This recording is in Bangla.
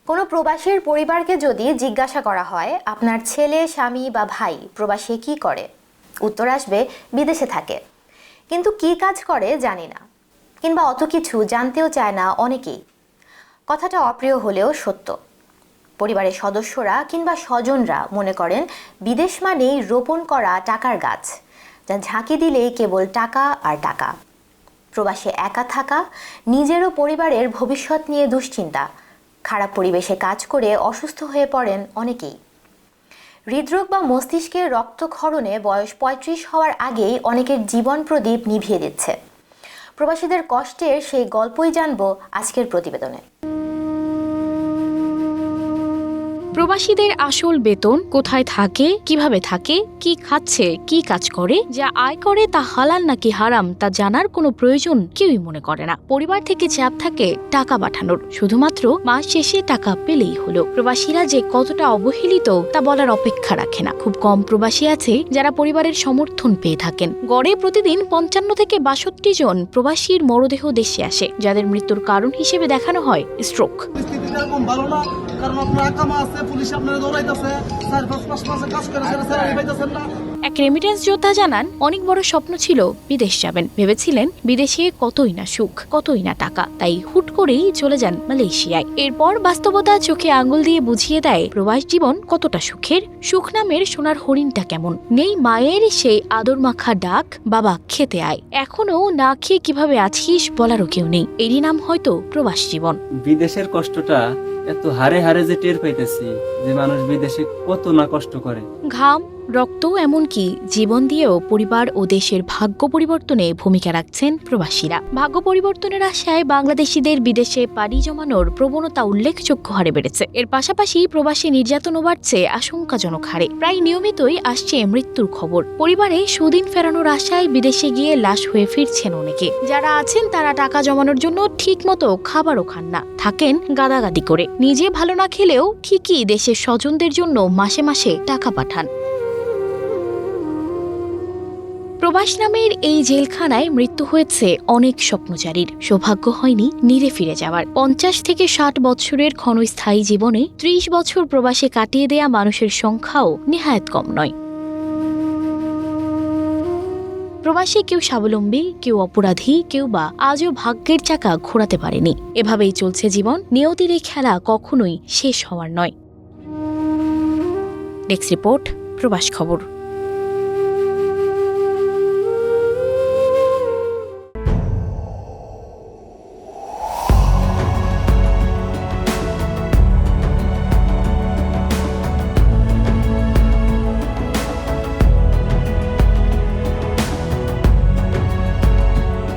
কোনো প্রবাসীর পরিবারকে যদি জিজ্ঞাসা করা হয় আপনার ছেলে, স্বামী বা ভাই প্রবাসে কি করে, উত্তর আসবে বিদেশে থাকে। কিন্তু কি কাজ করে জানি না, কিংবা অত কিছু জানতেও চায় না অনেকেই। কথাটা অপ্রিয় হলেও সত্য। পরিবারের সদস্যরা কিংবা স্বজনরা মনে করেন বিদেশ মানেই রোপণ করা টাকার গাছ, যা ঝাঁকি দিলেই কেবল টাকা আর টাকা। প্রবাসে একা থাকা, নিজেরও পরিবারের ভবিষ্যৎ নিয়ে দুশ্চিন্তা, খারাপ পরিবেশে কাজ করে অসুস্থ হয়ে পড়েন অনেকেই। হৃদরোগ বা মস্তিষ্কের রক্তক্ষরণে বয়স ৩৫ হওয়ার আগেই অনেকের জীবন প্রদীপ নিভিয়ে দিচ্ছে। প্রবাসীদের কষ্টের সেই গল্পই জানবো আজকের প্রতিবেদনে। প্রবাসীদের আসল বেতন কোথায় থাকে, কিভাবে থাকে, কি খাচ্ছে, কি কাজ করে, যা আয় করে তা হালাল নাকি হারাম তা জানার কোনো প্রয়োজন কেউই মনে করে না। পরিবার থেকে চাপ থাকে টাকা পাঠানোর, শুধুমাত্র মাস শেষে টাকা পেলেই হলো। প্রবাসীরা যে কতটা অবহেলিত তা বলার অপেক্ষা রাখে না। খুব কম প্রবাসী আছে যারা পরিবারের সমর্থন পেয়ে থাকেন। গড়ে প্রতিদিন ৫৫ থেকে ৬২ জন প্রবাসীর মরদেহ দেশে আসে, যাদের মৃত্যুর কারণ হিসেবে দেখানো হয় স্ট্রোক। কারণ আপনার আকামা আছে, পুলিশ আপনারা দৌড়াইতেছে, ৪-৫ মাসে কাজ করে স্যালারি পাইতেছেন না। এক রেমিটেন্স যোদ্ধা জানান, অনেক বড় স্বপ্ন ছিল বিদেশ যাবেন। ভেবেছিলেন বিদেশে কতই না সুখ, কতই না টাকা, তাই হুট করেই চলে যান মালয়েশিয়ায়। এরপর বাস্তবতা চোখে আঙুল দিয়ে বুঝিয়ে দেয় প্রবাস জীবন কতটা সুখের। সুখ নামের সোনার হরিণটা কেমন, নেই মায়ের সেই আদর মাখা ডাক, বাবা খেতে আয়। এখনো না খেয়ে কিভাবে আছিস বলারও কেউ নেই। এরই নাম হয়তো প্রবাস জীবন। বিদেশের কষ্টটা এত হারে হারে যে টের পাইতেছি, যে মানুষ বিদেশে কত না কষ্ট করে। ঘাম, রক্ত, এমনকি জীবন দিয়েও পরিবার ও দেশের ভাগ্য পরিবর্তনে ভূমিকা রাখছেন প্রবাসীরা। ভাগ্য পরিবর্তনের আশায় বাংলাদেশিদের বিদেশে পাড়ি জমানোর প্রবণতা উল্লেখযোগ্য হারে বেড়েছে। এর পাশাপাশি প্রবাসী নির্যাতনও বাড়ছে আশঙ্কাজনক হারে। প্রায় নিয়মিতই আসছে মৃত্যুর খবর। পরিবারে সুদিন ফেরানোর আশায় বিদেশে গিয়ে লাশ হয়ে ফিরছেন অনেকে। যারা আছেন তারা টাকা জমানোর জন্য ঠিকমতো খাবারও খান না, থাকেন গাদাগাদি করে। নিজে ভালো না খেলেও ঠিকই দেশের স্বজনদের জন্য মাসে মাসে টাকা পাঠান। প্রবাস নামের এই জেলখানায় মৃত্যু হয়েছে অনেক স্বপ্নচারীর। সৌভাগ্য হয়নি নিরে ফিরে যাওয়ার। ৫০ থেকে ৬০ বছরের ক্ষণস্থায়ী জীবনে ৩০ বছর প্রবাসে কাটিয়ে দেয়া মানুষের সংখ্যাও নেহায়েত কম নয়। প্রবাসী কেউ স্বাবলম্বী, কেউ অপরাধী, কেউ বা আজও ভাগ্যের চাকা ঘোরাতে পারেনি। এভাবেই চলছে জীবন। নিয়তির এই খেলা কখনোই শেষ হওয়ার নয়। ডেস্ক রিপোর্ট, প্রবাস খবর।